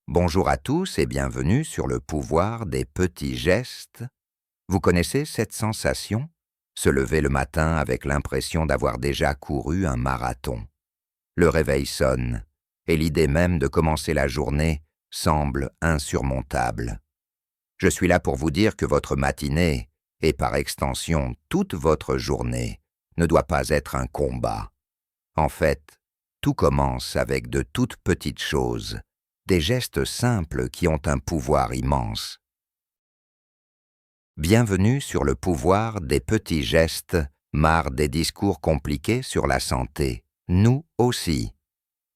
Bonjour à tous et bienvenue sur le pouvoir des petits gestes. Vous connaissez cette sensation? Se lever le matin avec l'impression d'avoir déjà couru un marathon. Le réveil sonne et l'idée même de commencer la journée semble insurmontable. Je suis là pour vous dire que votre matinée, et par extension toute votre journée, ne doit pas être un combat. En fait, tout commence avec de toutes petites choses, des gestes simples qui ont un pouvoir immense. Bienvenue sur le pouvoir des petits gestes, marre des discours compliqués sur la santé. Nous aussi.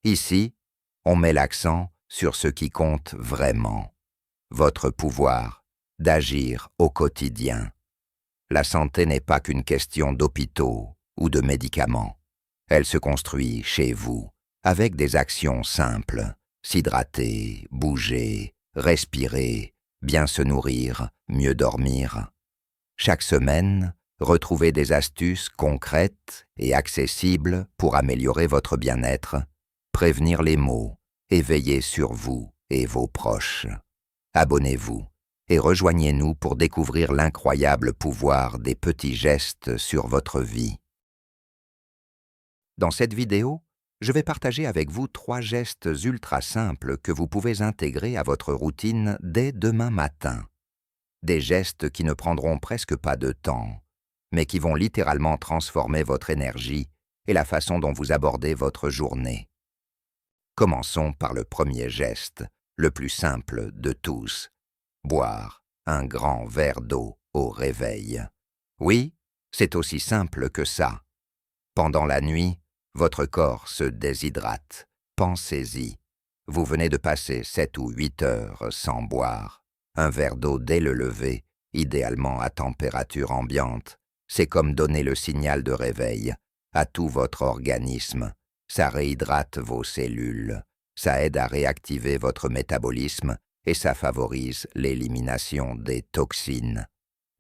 Ici, on met l'accent sur ce qui compte vraiment. Votre pouvoir d'agir au quotidien. La santé n'est pas qu'une question d'hôpitaux ou de médicaments. Elle se construit chez vous, avec des actions simples. S'hydrater, bouger, respirer, bien se nourrir, mieux dormir. Chaque semaine, retrouvez des astuces concrètes et accessibles pour améliorer votre bien-être, prévenir les maux et veiller sur vous et vos proches. Abonnez-vous et rejoignez-nous pour découvrir l'incroyable pouvoir des petits gestes sur votre vie. Dans cette vidéo, je vais partager avec vous 3 gestes ultra simples que vous pouvez intégrer à votre routine dès demain matin. Des gestes qui ne prendront presque pas de temps, mais qui vont littéralement transformer votre énergie et la façon dont vous abordez votre journée. Commençons par le premier geste, le plus simple de tous. Boire un grand verre d'eau au réveil. Oui, c'est aussi simple que ça. Pendant la nuit, votre corps se déshydrate. Pensez-y. Vous venez de passer 7 ou 8 heures sans boire. Un verre d'eau dès le lever, idéalement à température ambiante, c'est comme donner le signal de réveil à tout votre organisme. Ça réhydrate vos cellules, ça aide à réactiver votre métabolisme et ça favorise l'élimination des toxines.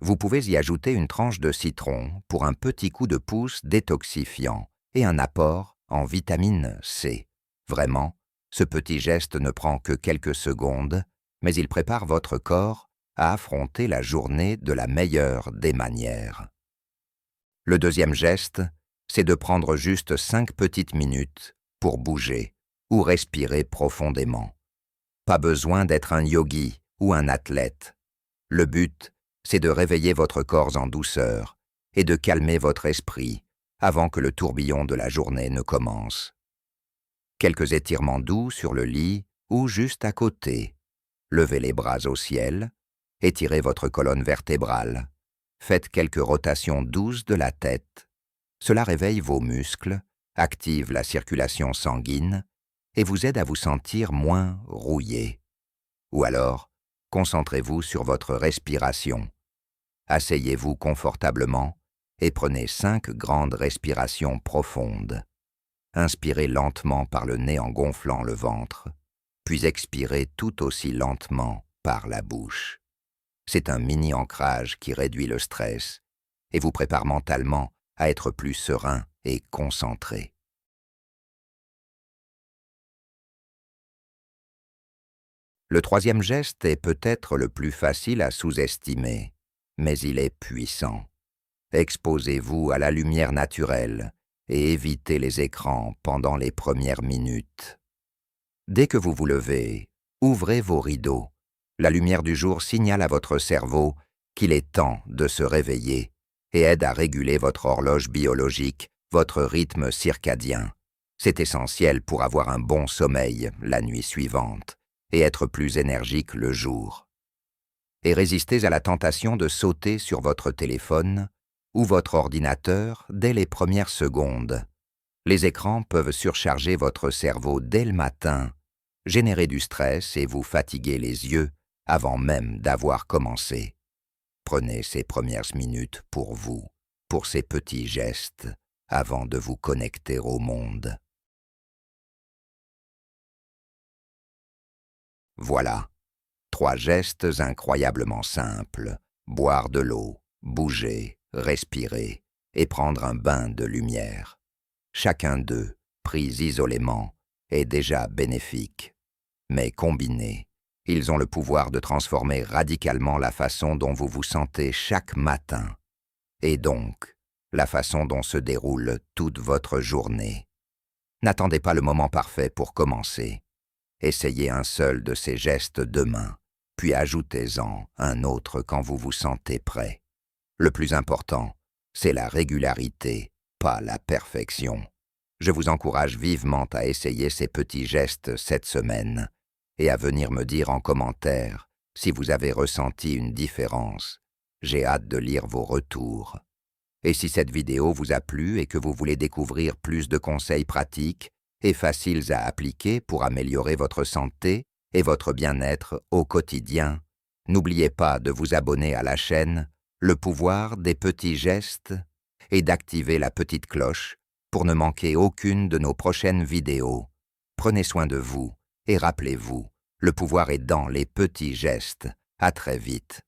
Vous pouvez y ajouter une tranche de citron pour un petit coup de pouce détoxifiant et un apport en vitamine C. Vraiment, ce petit geste ne prend que quelques secondes, mais il prépare votre corps à affronter la journée de la meilleure des manières. Le deuxième geste, c'est de prendre juste 5 petites minutes pour bouger ou respirer profondément. Pas besoin d'être un yogi ou un athlète. Le but, c'est de réveiller votre corps en douceur et de calmer votre esprit avant que le tourbillon de la journée ne commence. Quelques étirements doux sur le lit ou juste à côté. Levez les bras au ciel, étirez votre colonne vertébrale, faites quelques rotations douces de la tête. Cela réveille vos muscles, active la circulation sanguine et vous aide à vous sentir moins rouillé. Ou alors, concentrez-vous sur votre respiration. Asseyez-vous confortablement et prenez 5 grandes respirations profondes. Inspirez lentement par le nez en gonflant le ventre, puis expirez tout aussi lentement par la bouche. C'est un mini-ancrage qui réduit le stress et vous prépare mentalement à être plus serein et concentré. Le troisième geste est peut-être le plus facile à sous-estimer, mais il est puissant. Exposez-vous à la lumière naturelle et évitez les écrans pendant les premières minutes. Dès que vous vous levez, ouvrez vos rideaux. La lumière du jour signale à votre cerveau qu'il est temps de se réveiller et aide à réguler votre horloge biologique, votre rythme circadien. C'est essentiel pour avoir un bon sommeil la nuit suivante et être plus énergique le jour. Et résistez à la tentation de sauter sur votre téléphone ou votre ordinateur dès les premières secondes. Les écrans peuvent surcharger votre cerveau dès le matin, générer du stress et vous fatiguer les yeux avant même d'avoir commencé. Prenez ces premières minutes pour vous, pour ces petits gestes, avant de vous connecter au monde. Voilà, 3 gestes incroyablement simples. Boire de l'eau, bouger, respirer et prendre un bain de lumière. Chacun d'eux, pris isolément, est déjà bénéfique. Mais combinés, ils ont le pouvoir de transformer radicalement la façon dont vous vous sentez chaque matin, et donc la façon dont se déroule toute votre journée. N'attendez pas le moment parfait pour commencer. Essayez un seul de ces gestes demain, puis ajoutez-en un autre quand vous vous sentez prêt. Le plus important, c'est la régularité, pas la perfection. Je vous encourage vivement à essayer ces petits gestes cette semaine et à venir me dire en commentaire si vous avez ressenti une différence. J'ai hâte de lire vos retours. Et si cette vidéo vous a plu et que vous voulez découvrir plus de conseils pratiques et faciles à appliquer pour améliorer votre santé et votre bien-être au quotidien, n'oubliez pas de vous abonner à la chaîne Le pouvoir des petits gestes et d'activer la petite cloche pour ne manquer aucune de nos prochaines vidéos. Prenez soin de vous et rappelez-vous, le pouvoir est dans les petits gestes. À très vite.